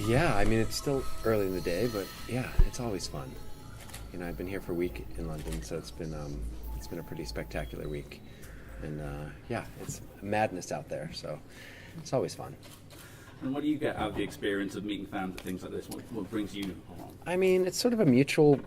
Yeah, I mean, it's still early in the day, but yeah, it's always fun. You know, I've been here for a week in London, so it's been a pretty spectacular week. And yeah, it's madness out there, so it's always fun. And what do you get out of the experience of meeting fans at things like this? What brings you along? I mean, it's sort of a mutual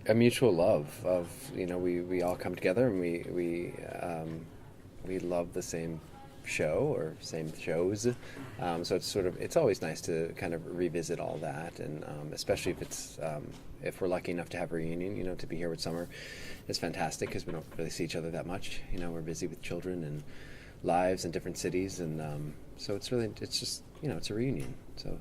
love of, you know, we all come together and we love the same show or same shows, so it's always nice to kind of revisit all that, and especially if we're lucky enough to have a reunion, you know, to be here with Summer is fantastic because we don't really see each other that much. You know, we're busy with children and lives in different cities, and so it's just, you know, it's a reunion. So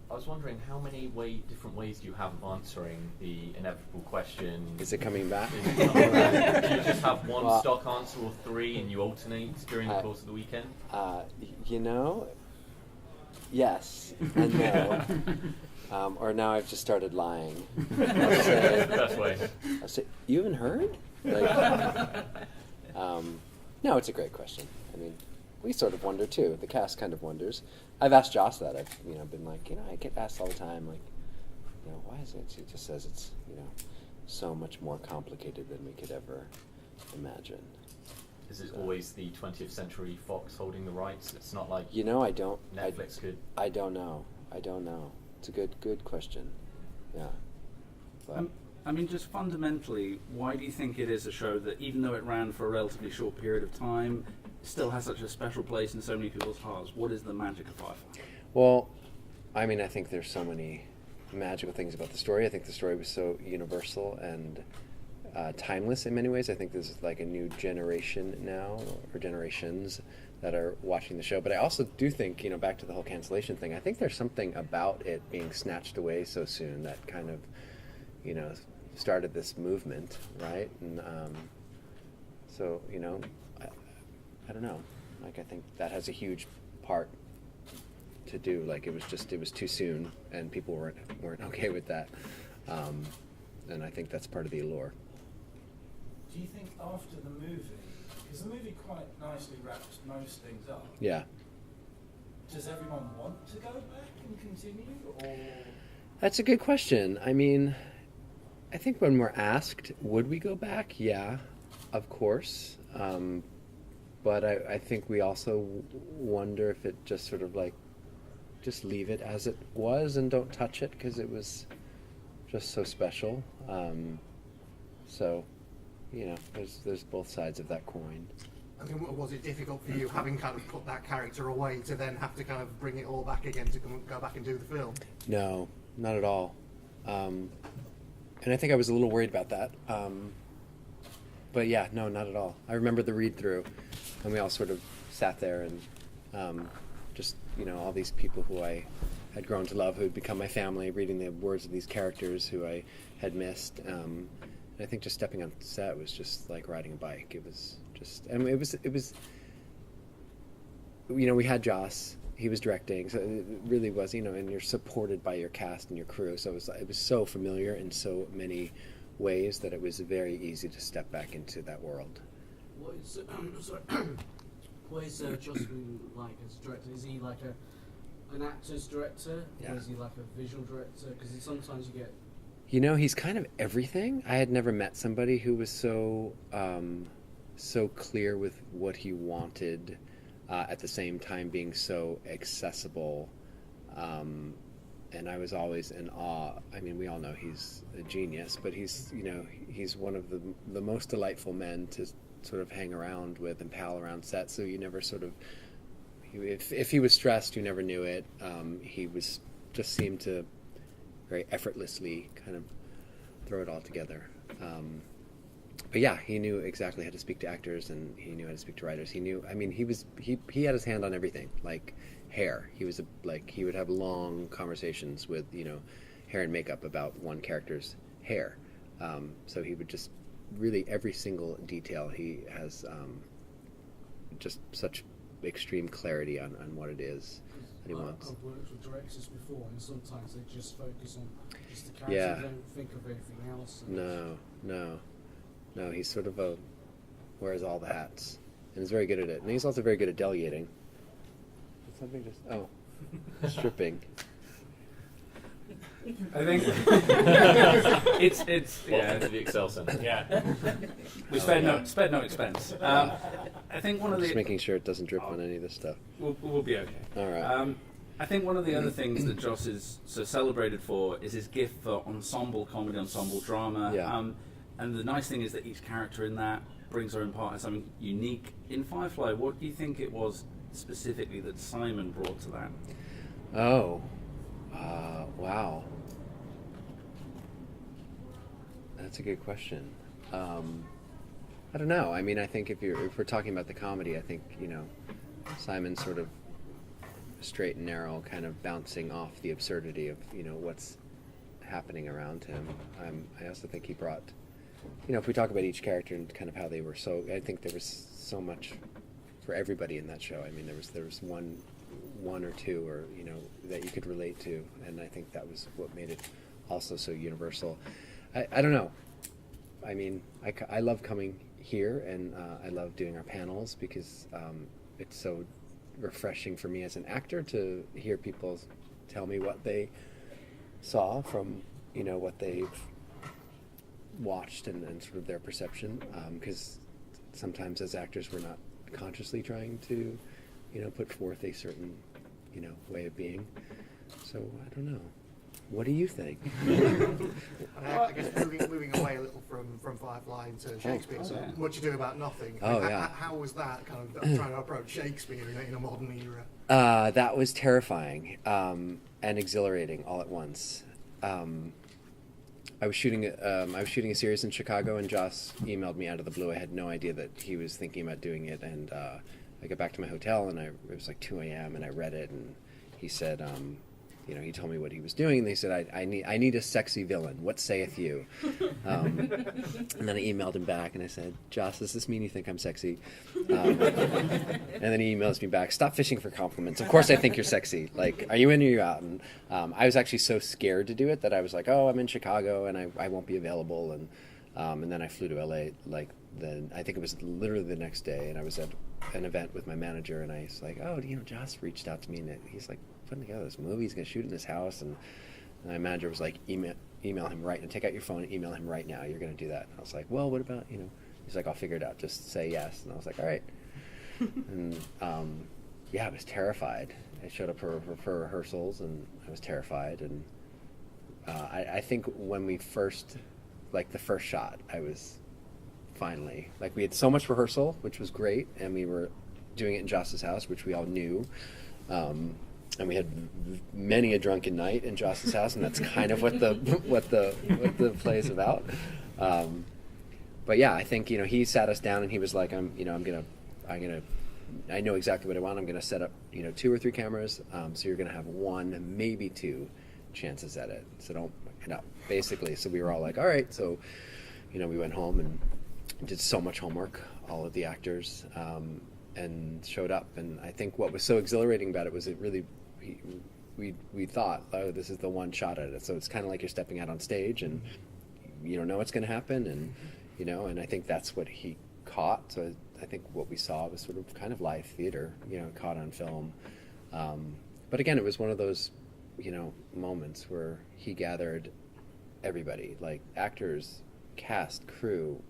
I was wondering how many different ways do you have of answering the inevitable question? Is it coming back? Do you just have one stock answer or three and you alternate during the course of the weekend? You know, yes and no. Or now I've just started lying. That's the best way. I'll say, you haven't heard? Like, no, it's a great question. I mean, we sort of wonder too. The cast kind of wonders. I've asked Joss that. I've been like, I get asked all the time, like, why is it? He just says it's, so much more complicated than we could ever imagine. Is it always the 20th Century Fox holding the rights? It's not like I don't. Netflix could. I don't know. It's a good question. Yeah. But, I mean, just fundamentally, why do you think it is a show that, even though it ran for a relatively short period of time, still has such a special place in so many people's hearts? What is the magic of Firefly? Well, I mean, I think there's so many magical things about the story. I think the story was so universal and timeless in many ways. I think there's like a new generation now, or generations, that are watching the show. But I also do think, back to the whole cancellation thing, I think there's something about it being snatched away so soon that kind of, started this movement, right? And so, I don't know. Like, I think that has a huge part to do. Like, it was too soon, and people weren't okay with that. And I think that's part of the allure. Do you think after the movie, because the movie quite nicely wraps most things up. Yeah. Does everyone want to go back and continue, or? That's a good question. I mean, I think when we're asked, would we go back? Yeah, of course. But I think we also wonder if it just sort of like, just leave it as it was and don't touch it because it was just so special. So, there's both sides of that coin. I mean, was it difficult for you, having kind of put that character away, to then have to kind of bring it all back again to go back and do the film? No, not at all. And I think I was a little worried about that. But yeah, no, not at all. I remember the read-through, and we all sort of sat there and just, all these people who I had grown to love, who had become my family, reading the words of these characters who I had missed. And I think just stepping on set was just like riding a bike. It was just, and it was, we had Joss, he was directing, so it really was, and you're supported by your cast and your crew, so it was so familiar in so many ways that it was very easy to step back into that world. What is Justin like as a director? Is he like an actor's director, or is he like a visual director? Because sometimes you get... he's kind of everything. I had never met somebody who was so clear with what he wanted, at the same time being so accessible, and I was always in awe. I mean, we all know he's a genius, but he's one of the most delightful men to sort of hang around with and pal around set. So you never sort of, if he was stressed, you never knew it. He just seemed to very effortlessly kind of throw it all together. But yeah, he knew exactly how to speak to actors, and he knew how to speak to writers. He had his hand on everything, like hair. He would have long conversations with, hair and makeup about one character's hair. So he would just really, every single detail, he has just such extreme clarity on what it is that he wants. I've worked with directors before, and sometimes they just focus on just the character. Yeah. They don't think of anything else. No, he's sort of wears all the hats, and is very good at it. And he's also very good at delegating. Did something just... Oh, stripping. I think it's Welcome to the Excel Center. yeah. We spared no expense. I think one of Just the making sure it doesn't drip on any of this stuff. we'll be okay. All right. I think one of the other things that Joss is so celebrated for is his gift for ensemble comedy, ensemble drama. Yeah. And the nice thing is that each character in that brings their own part of something unique. In Firefly, what do you think it was specifically that Simon brought to that? Oh, wow. That's a good question. I don't know. I mean, I think if we're talking about the comedy, I think Simon's sort of straight and narrow, kind of bouncing off the absurdity of what's happening around him. I also think he brought, if we talk about each character and kind of how they were, so I think there was so much for everybody in that show. I mean, there was one or two, or that you could relate to, and I think that was what made it also so universal. I don't know. I mean, I love coming here, and I love doing our panels because it's so refreshing for me as an actor to hear people tell me what they saw from what they've watched and sort of their perception, because sometimes as actors we're not consciously trying to put forth a certain way of being. So I don't know. What do you think? I guess moving away a little from Firefly into Shakespeare, so What You Do About Nothing. How was that kind of trying to approach Shakespeare in a modern era? That was terrifying and exhilarating all at once. I was shooting a series in Chicago, and Joss emailed me out of the blue. I had no idea that he was thinking about doing it, and I got back to my hotel, and it was like 2 a.m. and I read it, and he said, he told me what he was doing, and they said, I need a sexy villain. What saith you? And then I emailed him back, and I said, Joss, does this mean you think I'm sexy? And then he emails me back, stop fishing for compliments. Of course I think you're sexy. Like, are you in or are you out? And I was actually so scared to do it that I was like, oh, I'm in Chicago, and I won't be available. And then I flew to LA, I think it was literally the next day, and I was at an event with my manager, and I was like, oh, Joss reached out to me, and he's like, putting together this movie, he's going to shoot in his house, and my manager was like, email him right now, take out your phone and email him right now, you're going to do that. And I was like, well, what about, he's like, I'll figure it out, just say yes. And I was like, all right. And I was terrified. I showed up for rehearsals, and I was terrified, and I think when we first, the first shot, I was finally, we had so much rehearsal, which was great, and we were doing it in Joss's house, which we all knew, and we had many a drunken night in Joss's house, and that's kind of what the play is about. But yeah, I think he sat us down, and he was like, I know exactly what I want. I'm gonna set up 2 or 3 cameras, so you're gonna have 1, maybe 2 chances at it. So don't basically. So we were all like, all right. So we went home and did so much homework, all of the actors, and showed up. And I think what was so exhilarating about it was it really, we thought, oh, this is the one shot at it. So it's kind of like you're stepping out on stage, and you don't know what's going to happen, and and I think that's what he caught. So I think what we saw was sort of kind of live theater, caught on film. But again, it was one of those, moments where he gathered everybody, like actors, cast, crew,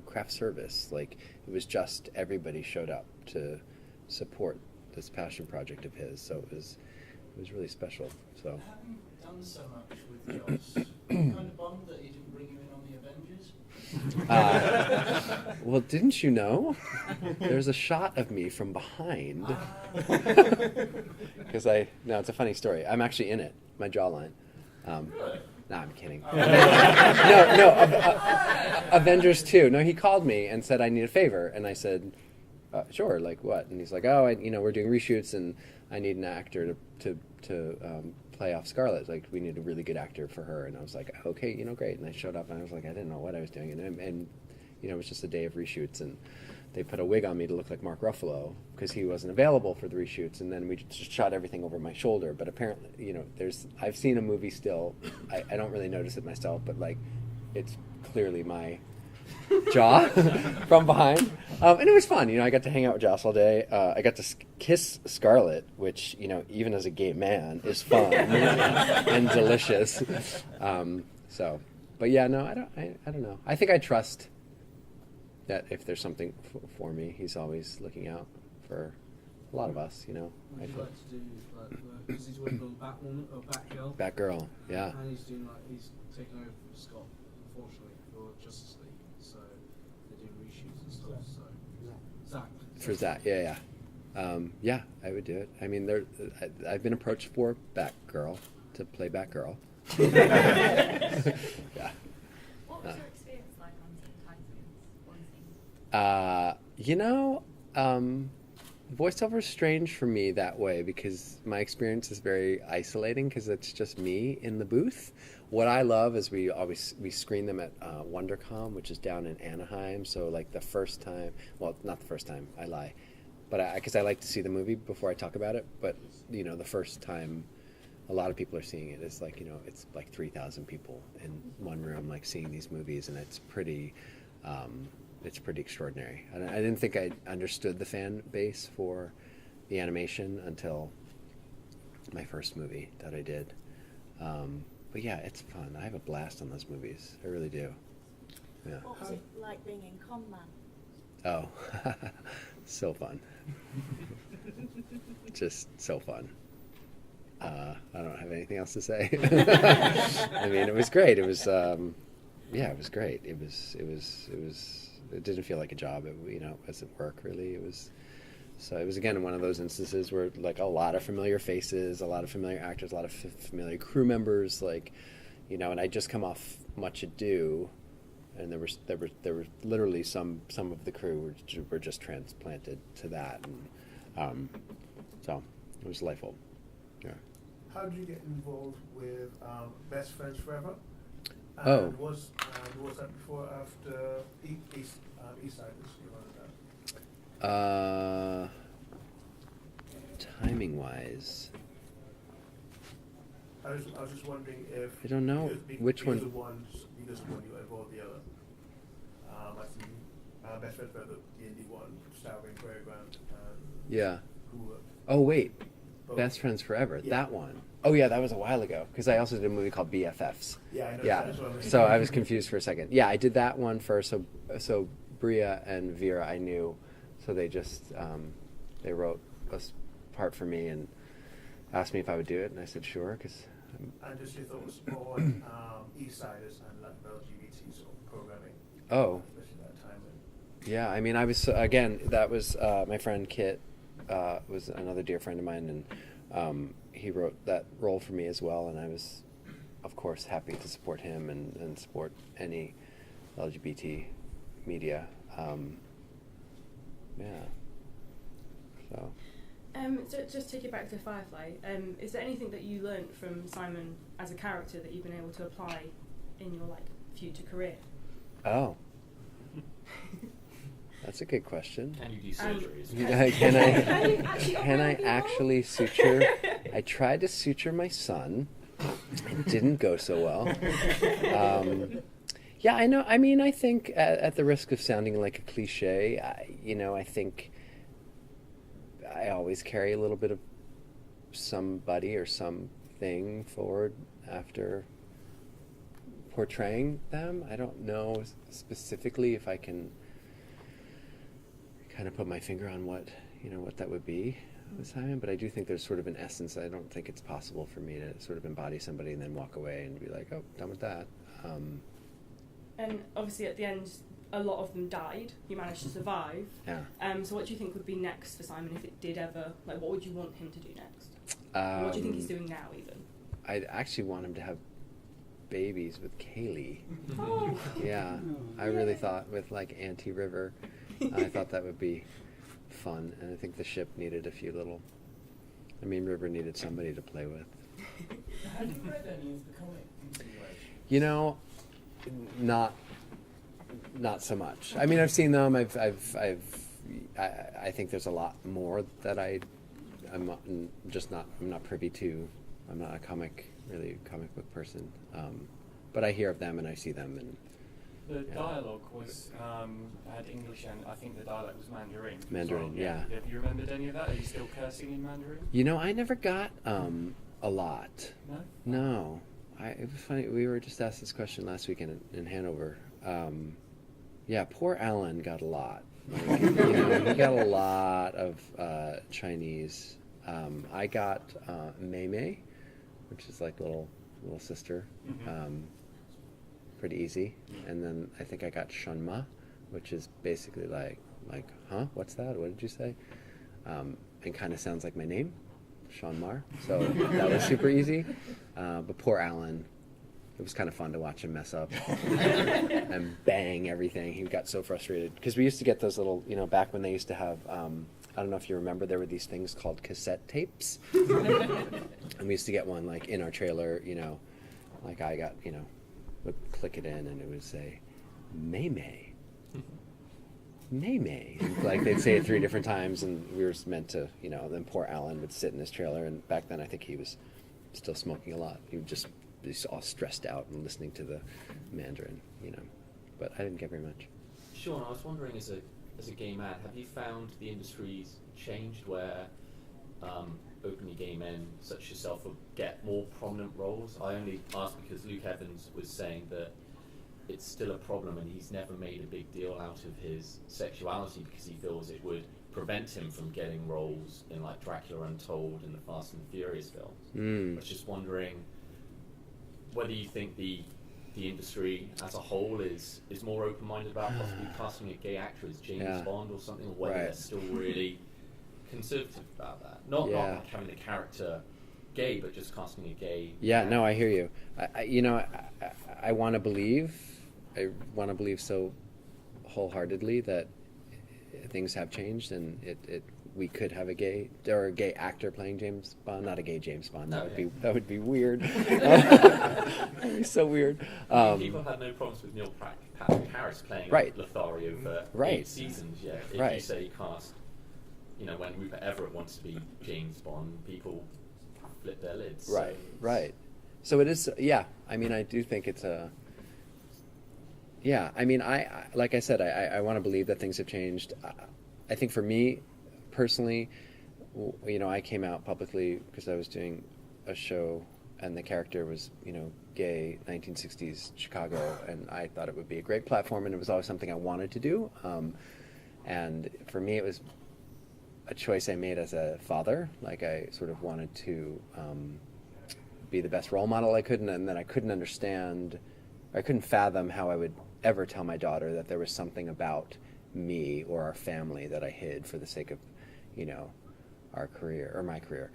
craft service. Like, it was just everybody showed up to support this passion project of his. So it was really special. So having done so much with Joss, kind of bummed that he didn't bring you in on the Avengers. Well, didn't you know? There's a shot of me from behind. Because no, it's a funny story. I'm actually in it, my jawline. Really? No, I'm kidding. Avengers 2. No, he called me and said, I need a favor. And I said, sure, like what? And he's like, oh, we're doing reshoots, and I need an actor to play off Scarlett. Like, we need a really good actor for her. And I was like, okay, great. And I showed up, and I was like, I didn't know what I was doing. And it was just a day of reshoots, and they put a wig on me to look like Mark Ruffalo because he wasn't available for the reshoots, and then we just shot everything over my shoulder. But apparently, I've seen a movie still. I don't really notice it myself, but it's clearly my jaw from behind. And it was fun. I got to hang out with Joss all day. I got to kiss Scarlett, which, even as a gay man, is fun and delicious. But yeah, no, I don't know. I think I trust that if there's something for me, he's always looking out for a lot of us, Would you like to do, because he's working on Batwoman, or Batgirl? Batgirl, yeah. And he's taking over from Scott, unfortunately, for Justice League. So they're doing reshoots and stuff. So Zach. For Zach, yeah. Yeah, I would do it. I mean, I've been approached for Batgirl, to play Batgirl. Yeah. What was your experience like on Teen Titans? Voiceover is strange for me that way because my experience is very isolating because it's just me in the booth. What I love is we screen them at WonderCon, which is down in Anaheim. So like the first time, well, not the first time, I lie, but because I like to see the movie before I talk about it. But the first time a lot of people are seeing it is like it's like 3,000 people in one room like seeing these movies, and it's pretty. It's pretty extraordinary. I didn't think I understood the fan base for the animation until my first movie that I did. But yeah, it's fun. I have a blast on those movies. I really do. Yeah. What was it like being in Con Man? Oh, so fun. Just so fun. I don't have anything else to say. I mean, it was great. It was, yeah, it was great. It didn't feel like a job. It wasn't work really. It was again one of those instances where like a lot of familiar faces, a lot of familiar actors, a lot of familiar crew members, and I'd just come off Much Ado, and there were literally some of the crew were just transplanted to that, and so it was delightful. Yeah. How did you get involved with Best Friends Forever? And was that before or after East Siders? Timing wise, I was just wondering if I don't know which one. Because one you involved the other. I think Best Friends Forever, the indie one, starring Barry Grant and Yeah. who. Oh wait, Both. Best Friends Forever. Yeah. That one. Oh yeah, that was a while ago because I also did a movie called BFFs. Yeah, I know. Yeah. That's what I was So I was confused for a second. Yeah, I did that one first. So Bria and Vera I knew, so they just they wrote a part for me and asked me if I would do it, and I said sure because. And just your thoughts on East Siders and like LGBT sort of programming. Oh. Especially that time. Yeah, I mean, I was again. That was my friend Kit, was another dear friend of mine, and he wrote that role for me as well. And I was, of course, happy to support him and support any LGBT media. Yeah. So. So just take it back to Firefly. Is there anything that you learnt from Simon as a character that you've been able to apply in your future career? Oh. That's a good question. Can you do surgeries? Can I actually suture? I tried to suture my son. It didn't go so well. Yeah, I know. I mean, I think at the risk of sounding like a cliche, I think I always carry a little bit of somebody or something forward after portraying them. I don't know specifically if I can kind of put my finger on what that would be with Simon, but I do think there's sort of an essence. I don't think it's possible for me to sort of embody somebody and then walk away and be like, oh, done with that. And obviously at the end, a lot of them died. You managed to survive. Yeah. So what do you think would be next for Simon if it did ever, what would you want him to do next? What do you think he's doing now even? I'd actually want him to have babies with Kaylee. Oh. Yeah, I really thought with Auntie River, I thought that would be fun, and I think the ship needed a few little. River needed somebody to play with. Have you read any of the comic continuation? Not so much. I've seen them. I think there's a lot more that I'm not privy to. I'm not a comic book person. But I hear of them and I see them, and The dialogue was had English, and I think the dialect was Mandarin. Mandarin, So, yeah. Have you remembered any of that? Are you still cursing in Mandarin? You know, I never got a lot. No. No. It was funny. We were just asked this question last week in Hanover. Yeah, poor Alan got a lot. Like, you know, he got a lot of Chinese. I got Mei Mei, which is like little sister. Mm-hmm. Pretty easy. And then I think I got Shanma, which is basically like, huh? What's that? What did you say? And kind of sounds like my name, Sean Maher. So that was super easy. But poor Alan, it was kind of fun to watch him mess up and bang everything. He got so frustrated because we used to get those little, you know, back when they used to have, I don't know if you remember, there were these things called cassette tapes. And we used to get one like in our trailer, you know, like I got, you know, would click it in and it would say, Mei Mei. Mei Mei. And, like they'd say it 3 different times and we were meant to, you know, then poor Alan would sit in his trailer and back then I think he was still smoking a lot. He would just be all stressed out and listening to the Mandarin, you know. But I didn't get very much. Sean, I was wondering as a gay man, have you found the industry's changed where openly gay men such as yourself will get more prominent roles? I only ask because Luke Evans was saying that it's still a problem and he's never made a big deal out of his sexuality because he feels it would prevent him from getting roles in like Dracula Untold and the Fast and the Furious films. I was just wondering whether you think the industry as a whole is more open-minded about possibly casting a gay actor as James Bond or something, or whether they're still really conservative about that. Not like having the character gay, but just casting a gay. Yeah, no, I hear you. I want to believe. I want to believe so wholeheartedly that things have changed, and we could have a gay actor playing James Bond, not a gay James Bond. That would be weird. That would be so weird. People had no problems with Neil Patrick Harris playing Lothario for 8 seasons. Yeah, if you say cast. You know, when Rupert Everett wants to be James Bond, people flip their lids. Right. So it is, I mean, I do think it's a... Yeah, I mean, I like I said, I want to believe that things have changed. I think for me, personally, you know, I came out publicly because I was doing a show and the character was, you know, gay, 1960s Chicago, and I thought it would be a great platform, and it was always something I wanted to do. And for me, it was a choice I made as a father. Like I sort of wanted to be the best role model I could, and then I couldn't understand, I couldn't fathom how I would ever tell my daughter that there was something about me or our family that I hid for the sake of, you know, our career or my career.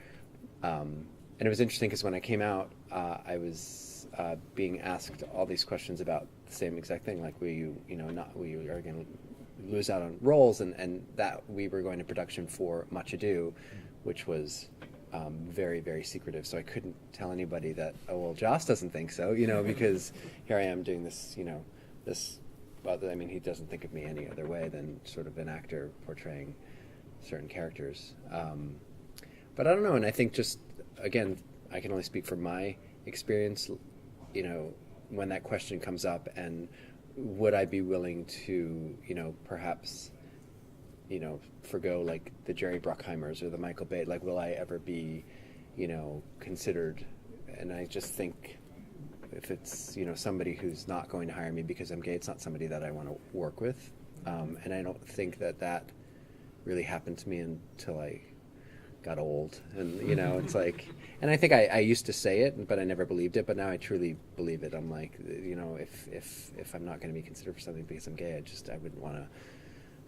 And it was interesting because when I came out, I was being asked all these questions about the same exact thing, like, we are going to lose out on roles, and that we were going to production for Much Ado, which was very, very secretive. So I couldn't tell anybody that, oh, well, Joss doesn't think so, you know, because here I am doing this, you know, I mean, he doesn't think of me any other way than sort of an actor portraying certain characters. But I don't know, and I think just, again, I can only speak from my experience, you know, when that question comes up, and would I be willing to, you know, perhaps, you know, forgo like the Jerry Bruckheimers or the Michael Bay, like, will I ever be, you know, considered? And I just think if it's, you know, somebody who's not going to hire me because I'm gay, it's not somebody that I want to work with. And I don't think that really happened to me until I got old. And, you know, it's like, and I think I used to say it, but I never believed it, but now I truly believe it. I'm like, you know, if I'm not going to be considered for something because I'm gay, I wouldn't want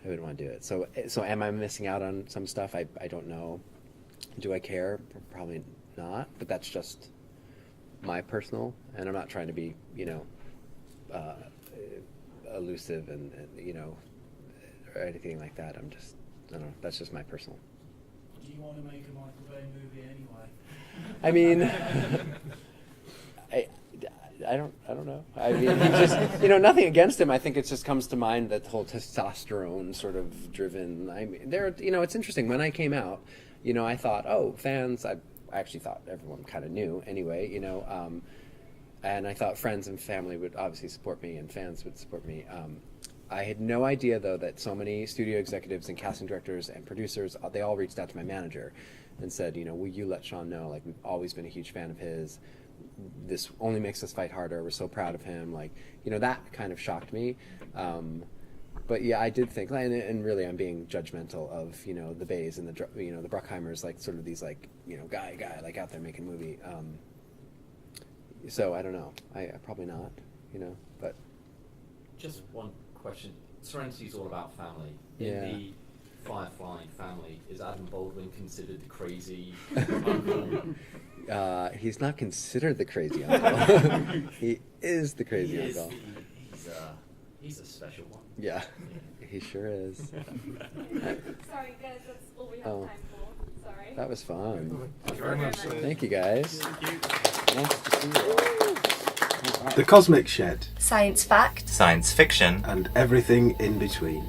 to do it. So am I missing out on some stuff? I don't know. Do I care? Probably not, but that's just my personal, and I'm not trying to be, you know, elusive and, you know, or anything like that. I don't know, that's just my personal. Do you want to make a Michael Bay movie anyway? I mean, I don't know. I mean, he just, you know, nothing against him. I think it just comes to mind that whole testosterone sort of driven. I mean, you know, it's interesting. When I came out, you know, I thought, oh, fans. I actually thought everyone kind of knew anyway. You know, and I thought friends and family would obviously support me, and fans would support me. I had no idea, though, that so many studio executives and casting directors and producers, they all reached out to my manager and said, you know, will you let Sean know? Like, we've always been a huge fan of his. This only makes us fight harder. We're so proud of him. Like, you know, that kind of shocked me. But yeah, I did think, and really I'm being judgmental of, you know, the Bays and the, you know, the Bruckheimers, like sort of these, like, you know, guy, like out there making a movie. So I don't know. I probably not, you know, but. Just one question. Serenity is all about family. Yeah. In the Firefly family, is Adam Baldwin considered the crazy uncle? He's not considered the crazy uncle. He is the crazy uncle. He's a special one. Yeah, he sure is. Sorry, guys, that's all we have time for. Sorry. That was fun. Thank you very much. Thank you, guys. Nice to see you. The Cosmic Shed. Science fact. Science fiction. And everything in between.